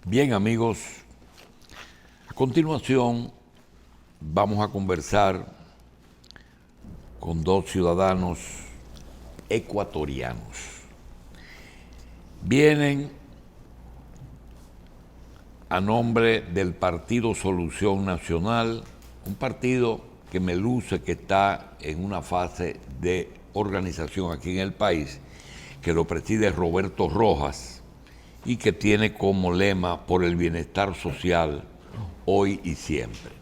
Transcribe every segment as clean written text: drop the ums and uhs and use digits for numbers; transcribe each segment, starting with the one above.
Bien, amigos, a continuación vamos a conversar con dos ciudadanos ecuatorianos. Vienen a nombre del Partido Solución Nacional, un partido que me luce que está en una fase de organización aquí en el país, que lo preside Roberto Rojas y que tiene como lema por el bienestar social hoy y siempre.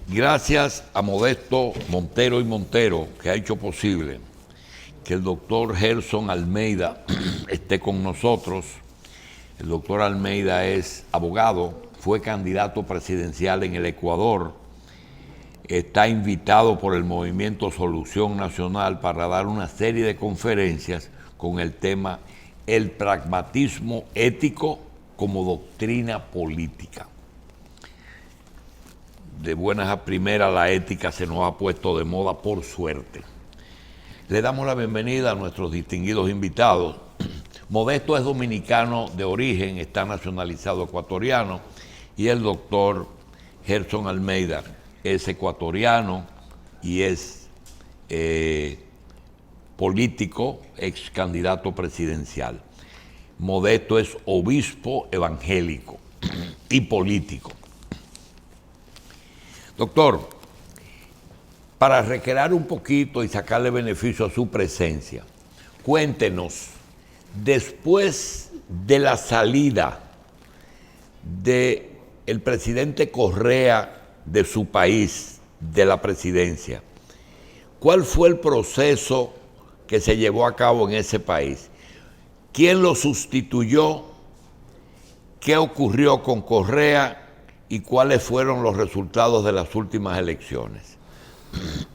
Gracias a Modesto Montero y Montero, que ha hecho posible que el doctor Gerson Almeida esté con nosotros. El doctor Almeida es abogado, fue candidato presidencial en el Ecuador, está invitado por el Movimiento Solución Nacional para dar una serie de conferencias con el tema el pragmatismo ético como doctrina política. De buenas a primeras, la ética se nos ha puesto de moda por suerte. Le damos la bienvenida a nuestros distinguidos invitados. Modesto es dominicano de origen, está nacionalizado ecuatoriano, y el doctor Gerson Almeida es ecuatoriano y es político, ex candidato presidencial. Modesto es obispo evangélico y político. Doctor, para recrear un poquito y sacarle beneficio a su presencia, cuéntenos, después de la salida del presidente Correa de su país, de la presidencia, ¿cuál fue el proceso que se llevó a cabo en ese país? ¿Quién lo sustituyó? ¿Qué ocurrió con Correa? ¿Y cuáles fueron los resultados de las últimas elecciones?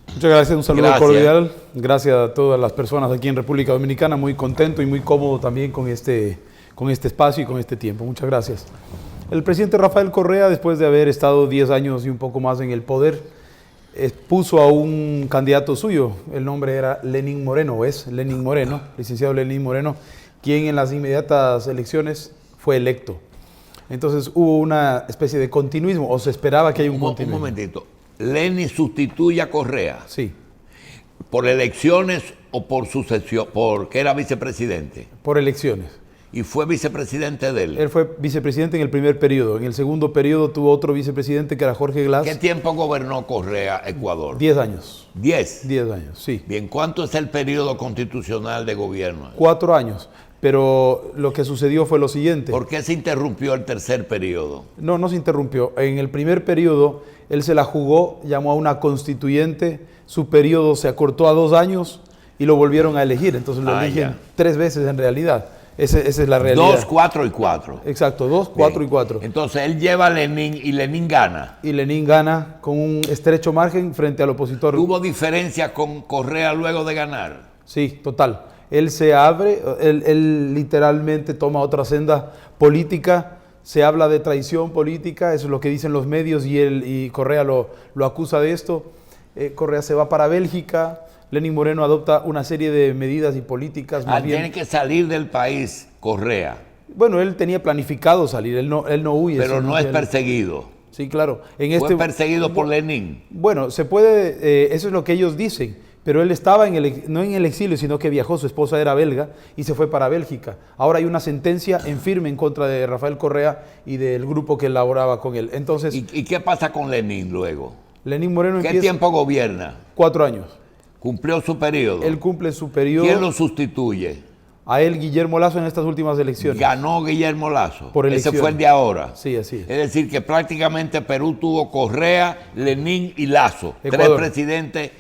Muchas gracias, un saludo cordial. Gracias a todas las personas aquí en República Dominicana, muy contento y muy cómodo también con este espacio y con este tiempo. Muchas gracias. El presidente Rafael Correa, después de haber estado 10 años y un poco más en el poder, puso a un candidato suyo, el nombre era Lenín Moreno, o es Lenín Moreno, licenciado Lenín Moreno, quien en las inmediatas elecciones fue electo. Entonces hubo una especie de continuismo, o se esperaba que haya un continuismo. Un momentito, ¿Lenín sustituye a Correa? Sí. ¿Por elecciones o por sucesión? Porque era vicepresidente. Por elecciones. ¿Y fue vicepresidente de él? Él fue vicepresidente en el primer periodo. En el segundo periodo tuvo otro vicepresidente que era Jorge Glass. ¿Qué tiempo gobernó Correa Ecuador? 10 años. ¿10? 10 años, sí. Bien, ¿cuánto es el periodo constitucional de gobierno? 4 años. Pero lo que sucedió fue lo siguiente. ¿Por qué se interrumpió el tercer periodo? No, no se interrumpió. En el primer periodo, él se la jugó, llamó a una constituyente, su periodo se acortó a 2 años y lo volvieron a elegir. Entonces lo eligen 3 veces en realidad. Esa es la realidad. 2, 4 y 4. Exacto, 2, 4 y 4. Entonces él lleva a Lenín y Lenín gana. Y Lenín gana con un estrecho margen frente al opositor. ¿Hubo diferencia con Correa luego de ganar? Sí, total. Él se abre, él literalmente toma otra senda política, se habla de traición política, eso es lo que dicen los medios y Correa lo acusa de esto. Correa se va para Bélgica, Lenín Moreno adopta una serie de medidas y políticas. Tiene que salir del país Correa. Bueno, él tenía planificado salir, él no huye. Pero no es perseguido. Sí, claro. ¿Fue perseguido por Lenín? Bueno, se puede, eso es lo que ellos dicen. Pero él estaba no en el exilio, sino que viajó, su esposa era belga y se fue para Bélgica. Ahora hay una sentencia en firme en contra de Rafael Correa y del grupo que elaboraba con él. Entonces, ¿Y qué pasa con Lenín luego? Lenín Moreno ¿Qué tiempo gobierna? 4 años. ¿Cumplió su periodo? Él cumple su periodo. ¿Quién lo sustituye? A él, Guillermo Lasso, en estas últimas elecciones. ¿Ganó Guillermo Lasso? Por elecciones. Ese fue el de ahora. Sí, así es. Es decir, que prácticamente Perú tuvo Correa, Lenín y Lasso. Ecuador. 3 presidentes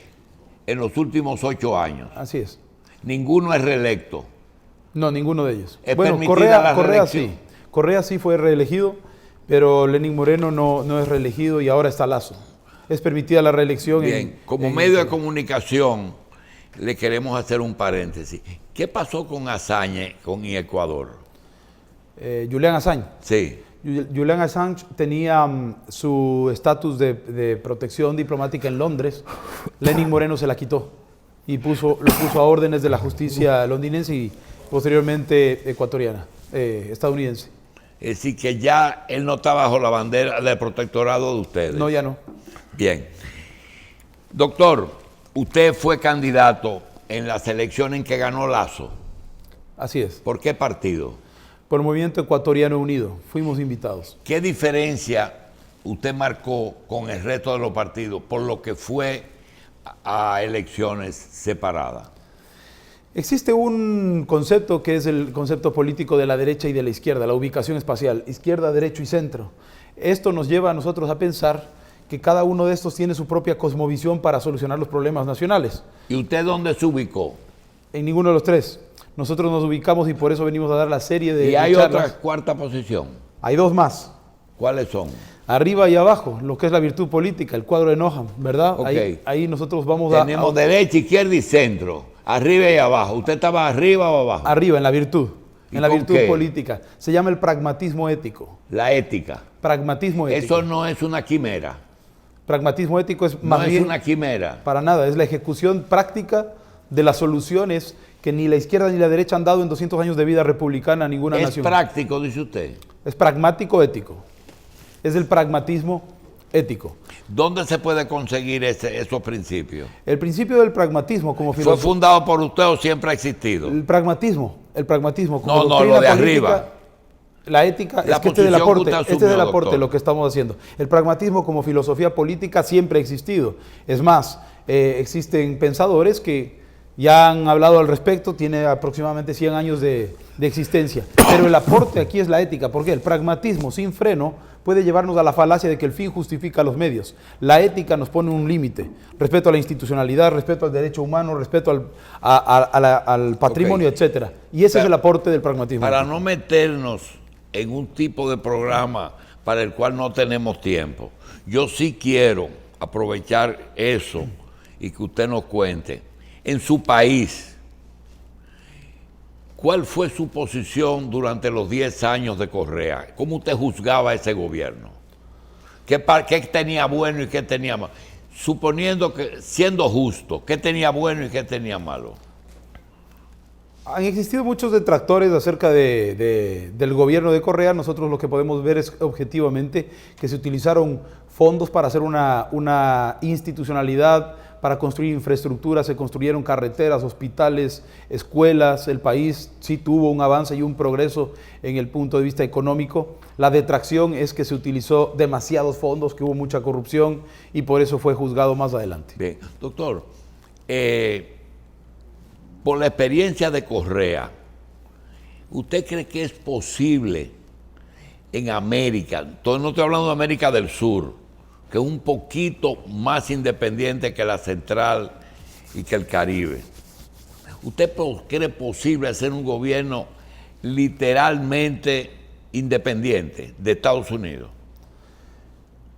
en los últimos 8 años. Así es. Ninguno es reelecto. No, ninguno de ellos. ¿Es bueno, permitida la Correa reelección? sí. Correa sí fue reelegido, pero Lenín Moreno no es reelegido y ahora está Lasso. Es permitida la reelección. Bien, como medio de comunicación, le queremos hacer un paréntesis. ¿Qué pasó con Assange, con Ecuador? Julian Assange. Sí. Julian Assange tenía su estatus de protección diplomática en Londres. Lenín Moreno se la quitó y lo puso a órdenes de la justicia londinense y posteriormente ecuatoriana, estadounidense. Es decir, que ya él no está bajo la bandera del protectorado de ustedes. No, ya no. Bien. Doctor, usted fue candidato en las elecciones en que ganó Lazo. Así es. ¿Por qué partido? Por el Movimiento Ecuatoriano Unido. Fuimos invitados. ¿Qué diferencia usted marcó con el resto de los partidos por lo que fue a elecciones separadas? Existe un concepto que es el concepto político de la derecha y de la izquierda, la ubicación espacial, izquierda, derecho y centro. Esto nos lleva a nosotros a pensar que cada uno de estos tiene su propia cosmovisión para solucionar los problemas nacionales. ¿Y usted dónde se ubicó? En ninguno de los tres. Nosotros nos ubicamos y por eso venimos a dar la serie de ¿Y hay charlas. otra cuarta posición? Hay dos más. ¿Cuáles son? Arriba y abajo, lo que es la virtud política, el cuadro de Noham, ¿verdad? Okay. Ahí nosotros vamos Tenemos derecha, izquierda y centro, arriba y abajo. ¿Usted estaba arriba o abajo? Arriba, en la virtud, ¿Y en la con virtud qué? política. Se llama el pragmatismo ético. La ética. Pragmatismo ético. Eso no es una quimera. Pragmatismo ético es No más es bien, una quimera. para nada, es la ejecución práctica de las soluciones que ni la izquierda ni la derecha han dado en 200 años de vida republicana a ninguna Es nación. práctico, dice usted. Es pragmático ético. Es el pragmatismo ético. ¿Dónde se puede conseguir esos principios? El principio del pragmatismo como ¿Fue filosofía. fundado por usted o siempre ha existido? El pragmatismo como No, doctrina lo de política, arriba. La ética, La es que este es del posición que aporte, usted este es asumió, del aporte doctor. lo que estamos haciendo. El pragmatismo como filosofía política siempre ha existido. Es más, existen pensadores que ya han hablado al respecto, tiene aproximadamente 100 años de existencia. Pero el aporte aquí es la ética, porque el pragmatismo sin freno puede llevarnos a la falacia de que el fin justifica los medios. La ética nos pone un límite, respeto a la institucionalidad, respeto al derecho humano, respeto al patrimonio, Ok. etcétera. Y ese es el aporte del pragmatismo. Para no meternos en un tipo de programa para el cual no tenemos tiempo, yo sí quiero aprovechar eso y que usted nos cuente. En su país, ¿cuál fue su posición durante los 10 años de Correa? ¿Cómo usted juzgaba ese gobierno? ¿Qué tenía bueno y qué tenía malo? Suponiendo que, siendo justo, ¿qué tenía bueno y qué tenía malo? Han existido muchos detractores acerca del gobierno de Correa. Nosotros lo que podemos ver es objetivamente que se utilizaron fondos para hacer una institucionalidad, para construir infraestructura, se construyeron carreteras, hospitales, escuelas. El país sí tuvo un avance y un progreso en el punto de vista económico. La detracción es que se utilizó demasiados fondos, que hubo mucha corrupción y por eso fue juzgado más adelante. Bien, doctor, por la experiencia de Correa, ¿usted cree que es posible en América, entonces no estoy hablando de América del Sur, que es un poquito más independiente que la Central y que el Caribe, ¿usted cree posible hacer un gobierno literalmente independiente de Estados Unidos?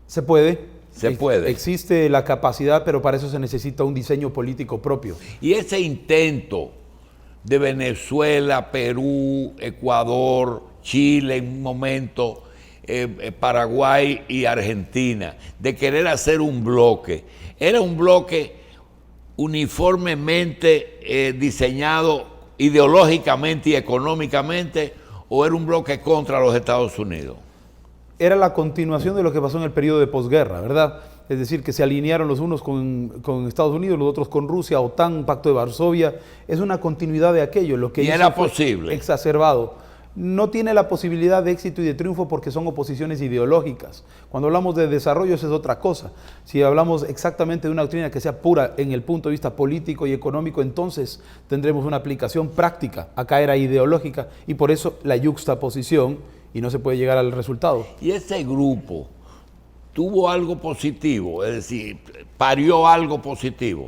Se puede. Se puede. Existe la capacidad, pero para eso se necesita un diseño político propio. Y ese intento de Venezuela, Perú, Ecuador, Chile en un momento, Paraguay y Argentina, de querer hacer un bloque, ¿era un bloque uniformemente diseñado ideológicamente y económicamente o era un bloque contra los Estados Unidos? Era la continuación de lo que pasó en el periodo de posguerra, ¿verdad? Es decir, que se alinearon los unos con Estados Unidos, los otros con Rusia, OTAN, Pacto de Varsovia. Es una continuidad de aquello. Lo que ¿Y hizo era fue posible? Exacerbado. No tiene la posibilidad de éxito y de triunfo porque son oposiciones ideológicas. Cuando hablamos de desarrollo, eso es otra cosa. Si hablamos exactamente de una doctrina que sea pura en el punto de vista político y económico, entonces tendremos una aplicación práctica. Acá era ideológica y por eso la yuxtaposición y no se puede llegar al resultado. Y ese grupo tuvo algo positivo, es decir, parió algo positivo,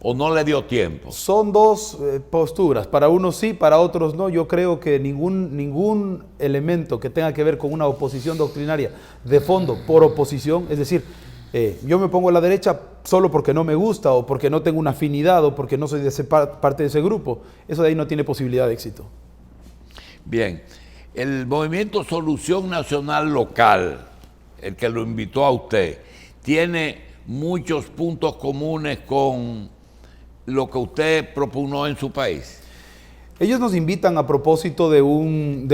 o no le dio tiempo. Son dos posturas, para unos sí, para otros no. Yo creo que ningún elemento que tenga que ver con una oposición doctrinaria de fondo por oposición, es decir, yo me pongo a la derecha solo porque no me gusta o porque no tengo una afinidad o porque no soy parte de ese grupo, eso de ahí no tiene posibilidad de éxito. Bien, el movimiento Solución Nacional Local, el que lo invitó a usted, tiene muchos puntos comunes con lo que usted propugnó en su país. Ellos nos invitan a propósito de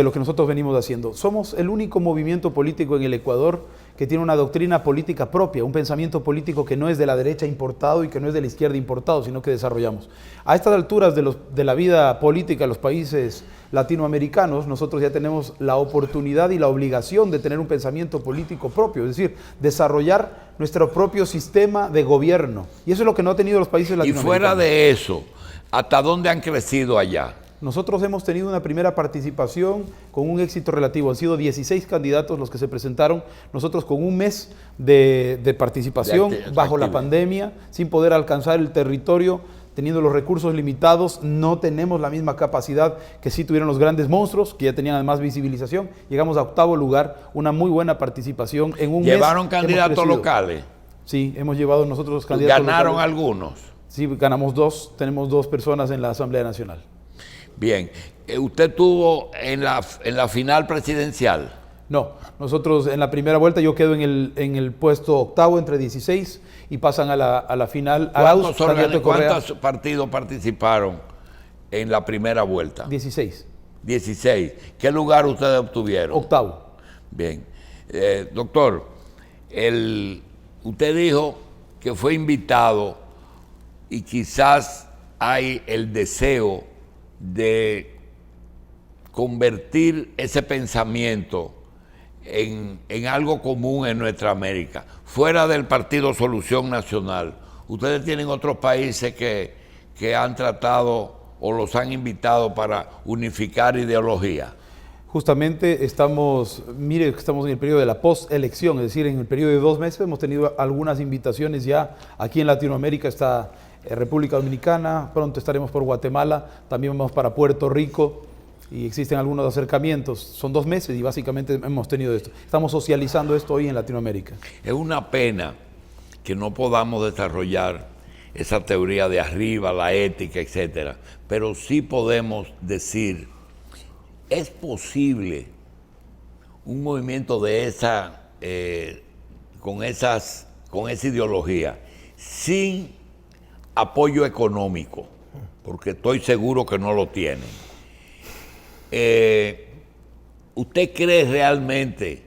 lo que nosotros venimos haciendo. Somos el único movimiento político en el Ecuador que tiene una doctrina política propia, un pensamiento político que no es de la derecha importado y que no es de la izquierda importado, sino que desarrollamos. A estas alturas de la vida política de los países latinoamericanos, nosotros ya tenemos la oportunidad y la obligación de tener un pensamiento político propio, es decir, desarrollar nuestro propio sistema de gobierno. Y eso es lo que no han tenido los países latinoamericanos. Y fuera de eso, ¿hasta dónde han crecido allá? Nosotros hemos tenido una primera participación con un éxito relativo. Han sido 16 candidatos los que se presentaron. Nosotros con un mes de participación bajo la pandemia, sin poder alcanzar el territorio, teniendo los recursos limitados, no tenemos la misma capacidad que sí tuvieron los grandes monstruos, que ya tenían además visibilización. Llegamos a 8º lugar, una muy buena participación en un mes. ¿Llevaron candidatos locales? Sí, hemos llevado nosotros los candidatos ¿Ganaron locales. algunos? Sí, ganamos 2, tenemos 2 personas en la Asamblea Nacional. Bien, ¿usted tuvo en la final presidencial? No, nosotros en la primera vuelta yo quedo en el puesto 8º entre 16 y pasan a la final. ¿Cuántos partidos participaron en la primera vuelta? 16. 16. ¿Qué lugar ustedes obtuvieron? 8º. Bien. Doctor, usted dijo que fue invitado y quizás hay el deseo de convertir ese pensamiento en algo común en nuestra América. Fuera del Partido Solución Nacional, ustedes tienen otros países que han tratado o los han invitado para unificar ideología. Justamente estamos en el periodo de la postelección, es decir, en el periodo de 2 meses hemos tenido algunas invitaciones ya. Aquí en Latinoamérica está República Dominicana, pronto estaremos por Guatemala, también vamos para Puerto Rico y existen algunos acercamientos. Son 2 meses y básicamente hemos tenido esto. Estamos socializando esto hoy en Latinoamérica. Es una pena que no podamos desarrollar esa teoría de arriba, la ética, etcétera, pero sí podemos decir, es posible un movimiento de con esa ideología sin apoyo económico, porque estoy seguro que no lo tienen. ¿Usted cree realmente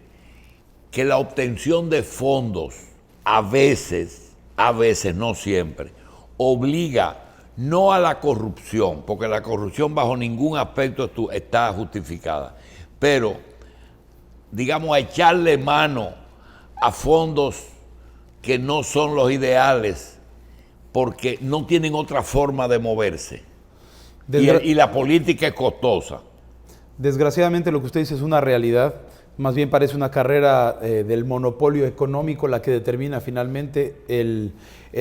que la obtención de fondos a veces, no siempre, obliga no a la corrupción, porque la corrupción bajo ningún aspecto está justificada, pero, digamos, a echarle mano a fondos que no son los ideales, porque no tienen otra forma de moverse? Y la política es costosa. Desgraciadamente lo que usted dice es una realidad, más bien parece una carrera del monopolio económico la que determina finalmente el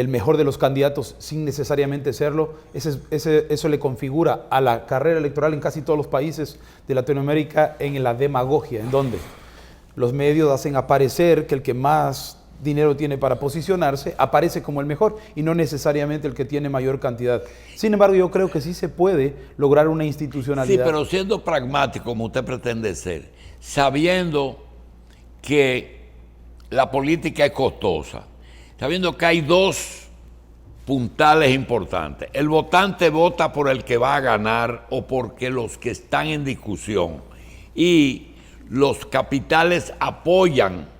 mejor de los candidatos sin necesariamente serlo. Eso le configura a la carrera electoral en casi todos los países de Latinoamérica en la demagogia, en donde los medios hacen aparecer que el que más dinero tiene para posicionarse aparece como el mejor y no necesariamente el que tiene mayor cantidad. Sin embargo, yo creo que sí se puede lograr una institucionalidad. Sí, pero siendo pragmático como usted pretende ser, sabiendo que la política es costosa, sabiendo que hay 2 puntales importantes. El votante vota por el que va a ganar o porque los que están en discusión, y los capitales apoyan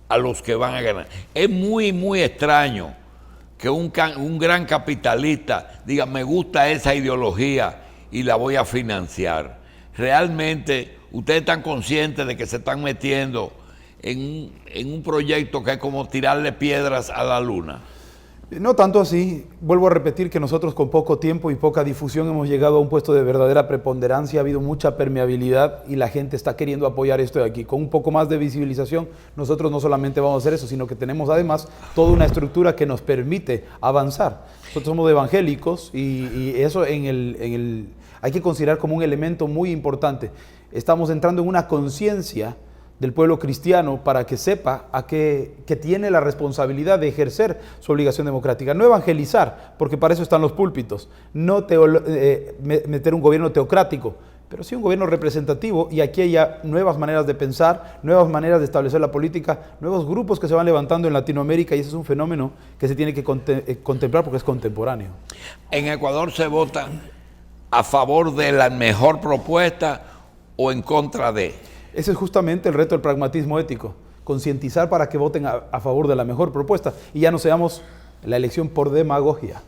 a los que van a ganar. Es muy, muy extraño que un gran capitalista diga, me gusta esa ideología y la voy a financiar. Realmente, ustedes están conscientes de que se están metiendo en un proyecto que es como tirarle piedras a la luna. No tanto así. Vuelvo a repetir que nosotros con poco tiempo y poca difusión hemos llegado a un puesto de verdadera preponderancia, ha habido mucha permeabilidad y la gente está queriendo apoyar esto de aquí. Con un poco más de visibilización, nosotros no solamente vamos a hacer eso, sino que tenemos además toda una estructura que nos permite avanzar. Nosotros somos evangélicos y eso hay que considerar como un elemento muy importante. Estamos entrando en una conciencia del pueblo cristiano para que sepa que tiene la responsabilidad de ejercer su obligación democrática. No evangelizar, porque para eso están los púlpitos, no meter un gobierno teocrático, pero sí un gobierno representativo, y aquí hay ya nuevas maneras de pensar, nuevas maneras de establecer la política, nuevos grupos que se van levantando en Latinoamérica, y ese es un fenómeno que se tiene que contemplar porque es contemporáneo. En Ecuador se vota a favor de la mejor propuesta o en contra de? Ese es justamente el reto del pragmatismo ético, concientizar para que voten a favor de la mejor propuesta y ya no seamos la elección por demagogia.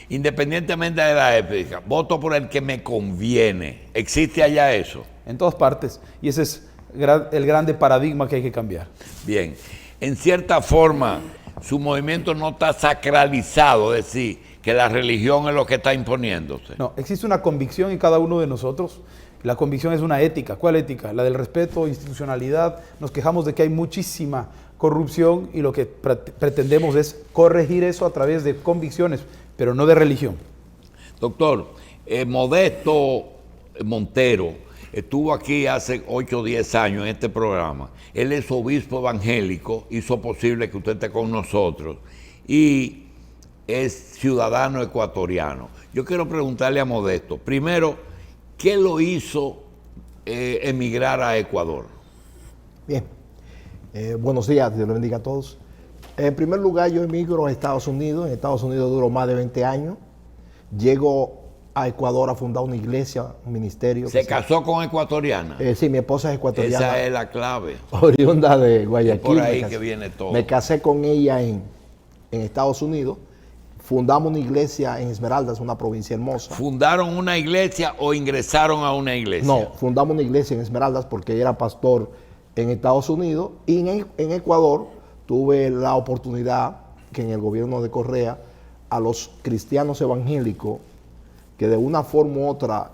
Independientemente de la época, voto por el que me conviene. ¿Existe allá eso? En todas partes, y ese es el grande paradigma que hay que cambiar. Bien, en cierta forma, su movimiento no está sacralizado, es decir, que la religión es lo que está imponiéndose. No, existe una convicción en cada uno de nosotros. La convicción es una ética. ¿Cuál ética? La del respeto, institucionalidad. Nos quejamos de que hay muchísima corrupción y lo que pretendemos es corregir eso a través de convicciones, pero no de religión. Doctor, Modesto Montero estuvo aquí hace 8 o 10 años en este programa. Él es obispo evangélico, hizo posible que usted esté con nosotros y es ciudadano ecuatoriano. Yo quiero preguntarle a Modesto, primero, ¿qué lo hizo emigrar a Ecuador? Bien, buenos días, Dios los bendiga a todos. En primer lugar, yo emigro a Estados Unidos. En Estados Unidos duró más de 20 años. Llego a Ecuador a fundar una iglesia, un ministerio. ¿Se casó con ecuatoriana? Sí, mi esposa es ecuatoriana. Esa es la clave. Oriunda de Guayaquil. Es por ahí que viene todo. Me casé con ella en Estados Unidos. Fundamos una iglesia en Esmeraldas, una provincia hermosa. ¿Fundaron una iglesia o ingresaron a una iglesia? No, fundamos una iglesia en Esmeraldas porque ella era pastor en Estados Unidos y en Ecuador tuve la oportunidad que en el gobierno de Correa a los cristianos evangélicos que de una forma u otra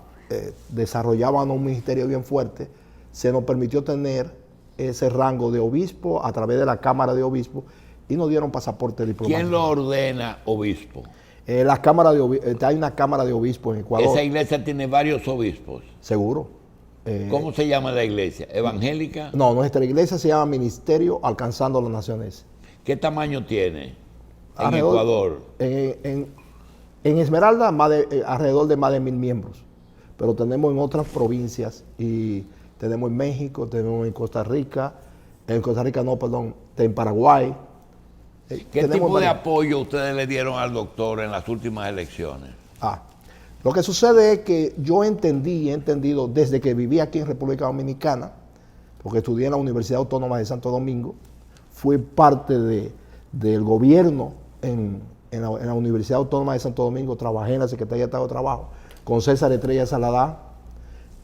desarrollaban un ministerio bien fuerte, se nos permitió tener ese rango de obispo a través de la Cámara de Obispos y nos dieron pasaporte diplomático. ¿Quién lo ordena obispo? Hay una Cámara de Obispos en Ecuador. ¿Esa iglesia tiene varios obispos? Seguro. ¿Cómo se llama la iglesia? ¿Evangélica? No, nuestra iglesia se llama Ministerio Alcanzando las Naciones. ¿Qué tamaño tiene en Ecuador? En Esmeralda alrededor de más de 1,000 miembros, pero tenemos en otras provincias y tenemos en México, tenemos en Costa Rica, en Paraguay. ¿Qué tipo de apoyo ustedes le dieron al doctor en las últimas elecciones? Lo que sucede es que yo he entendido desde que viví aquí en República Dominicana, porque estudié en la Universidad Autónoma de Santo Domingo, fui parte del gobierno en la Universidad Autónoma de Santo Domingo, trabajé en la Secretaría de Estado de Trabajo con César Estrella Saladá,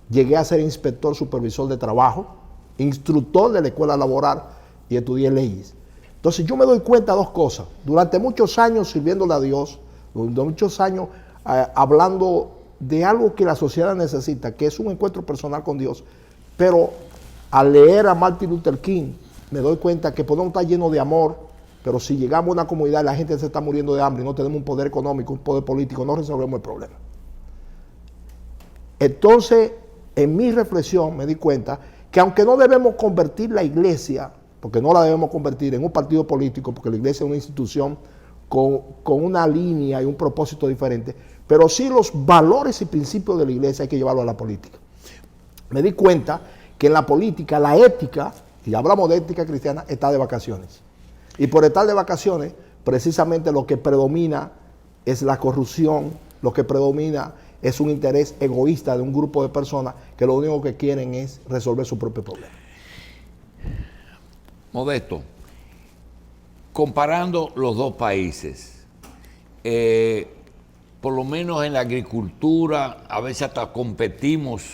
llegué a ser inspector supervisor de trabajo, instructor de la escuela laboral y estudié leyes. Entonces yo me doy cuenta de dos cosas. Durante muchos años sirviéndole a Dios, durante muchos años hablando de algo que la sociedad necesita, que es un encuentro personal con Dios, pero al leer a Martin Luther King, me doy cuenta que podemos estar llenos de amor, pero si llegamos a una comunidad y la gente se está muriendo de hambre y no tenemos un poder económico, un poder político, no resolvemos el problema. Entonces, en mi reflexión me di cuenta que aunque no debemos convertir la iglesia, porque no la debemos convertir en un partido político, porque la iglesia es una institución con una línea y un propósito diferente, pero sí los valores y principios de la iglesia hay que llevarlo a la política. Me di cuenta que en la política, la ética, y hablamos de ética cristiana, está de vacaciones. Y por estar de vacaciones, precisamente lo que predomina es la corrupción, lo que predomina es un interés egoísta de un grupo de personas que lo único que quieren es resolver su propio problema. Modesto, comparando los dos países, por lo menos en la agricultura, a veces hasta competimos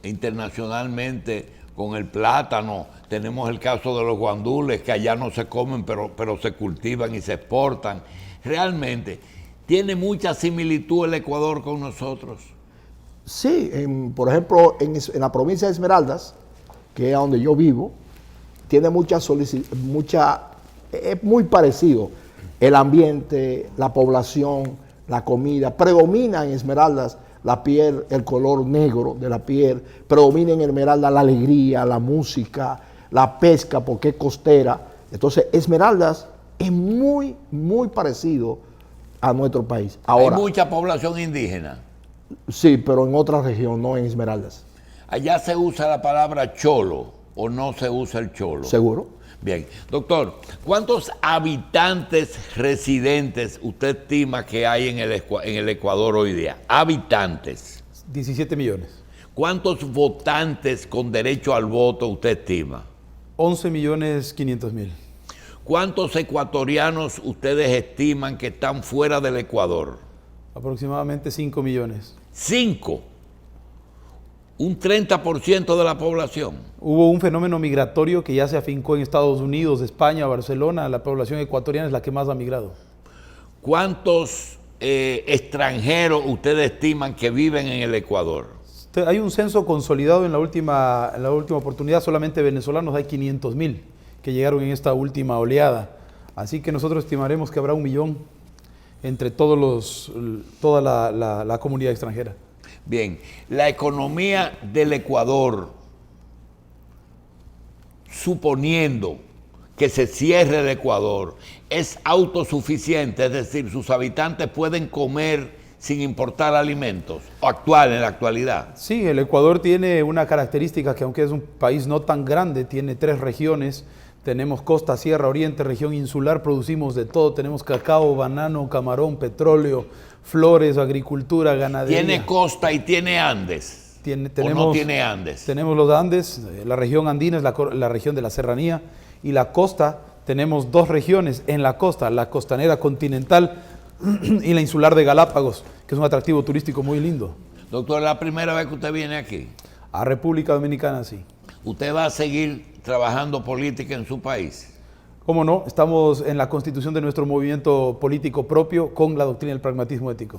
internacionalmente con el plátano. Tenemos el caso de los guandules, que allá no se comen, pero se cultivan y se exportan. Realmente, ¿tiene mucha similitud el Ecuador con nosotros? Sí, por ejemplo, en la provincia de Esmeraldas, que es donde yo vivo, tiene es muy parecido. El ambiente, la población, la comida, predomina en Esmeraldas la piel, el color negro de la piel, predomina en Esmeraldas la alegría, la música, la pesca, porque es costera. Entonces, Esmeraldas es muy, muy parecido a nuestro país. Ahora, ¿hay mucha población indígena? Sí, pero en otra región, no en Esmeraldas. ¿Allá se usa la palabra cholo o no se usa el cholo? ¿Seguro? Bien. Doctor, ¿cuántos habitantes residentes usted estima que hay en el Ecuador hoy día? Habitantes. 17 millones. ¿Cuántos votantes con derecho al voto usted estima? 11.500.000. ¿Cuántos ecuatorianos ustedes estiman que están fuera del Ecuador? Aproximadamente 5 millones. 5. Un 30% de la población. Hubo un fenómeno migratorio que ya se afincó en Estados Unidos, España, Barcelona. La población ecuatoriana es la que más ha migrado. ¿Cuántos extranjeros ustedes estiman que viven en el Ecuador? Hay un censo consolidado en la última oportunidad, solamente venezolanos hay 500.000 que llegaron en esta última oleada. Así que nosotros estimaremos que habrá 1 millón entre toda la comunidad extranjera. Bien, la economía del Ecuador, suponiendo que se cierre el Ecuador, es autosuficiente, es decir, sus habitantes pueden comer sin importar alimentos, en la actualidad. Sí, el Ecuador tiene una característica que aunque es un país no tan grande, tiene 3 regiones. Tenemos costa, sierra, oriente, región insular, producimos de todo. Tenemos cacao, banano, camarón, petróleo, flores, agricultura, ganadería. ¿Tiene costa y tiene Andes? ¿O no tiene Andes? Tenemos los Andes, la región andina es la región de la serranía, y la costa, tenemos 2 regiones en la costa, la costanera continental y la insular de Galápagos, que es un atractivo turístico muy lindo. Doctor, ¿es la primera vez que usted viene aquí? A República Dominicana, sí. ¿Usted va a seguir trabajando política en su país? ¿Cómo no? Estamos en la constitución de nuestro movimiento político propio con la doctrina del pragmatismo ético.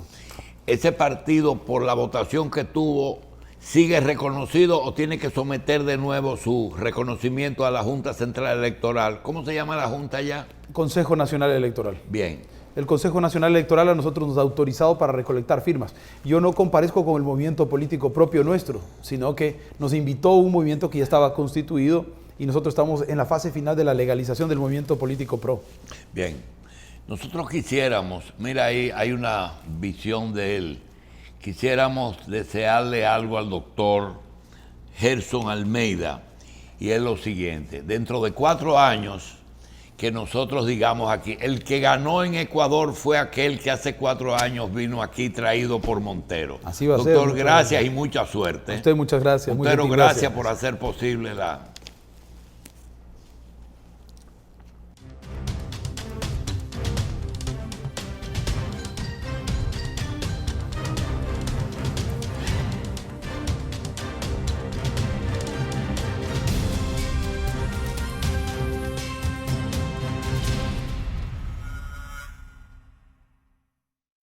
¿Ese partido, por la votación que tuvo, sigue reconocido o tiene que someter de nuevo su reconocimiento a la Junta Central Electoral? ¿Cómo se llama la Junta ya? Consejo Nacional Electoral. Bien. El Consejo Nacional Electoral a nosotros nos ha autorizado para recolectar firmas. Yo no comparezco con el movimiento político propio nuestro, sino que nos invitó un movimiento que ya estaba constituido y nosotros estamos en la fase final de la legalización del movimiento político PRO. Bien, nosotros quisiéramos, mira ahí hay una visión de él, quisiéramos desearle algo al doctor Gerson Almeida, y es lo siguiente: dentro de 4 años, que nosotros digamos aquí, el que ganó en Ecuador fue aquel que hace 4 años vino aquí traído por Montero. Así va a ser. Doctor, gracias y mucha suerte. A usted muchas gracias. Montero, gracias por hacer posible la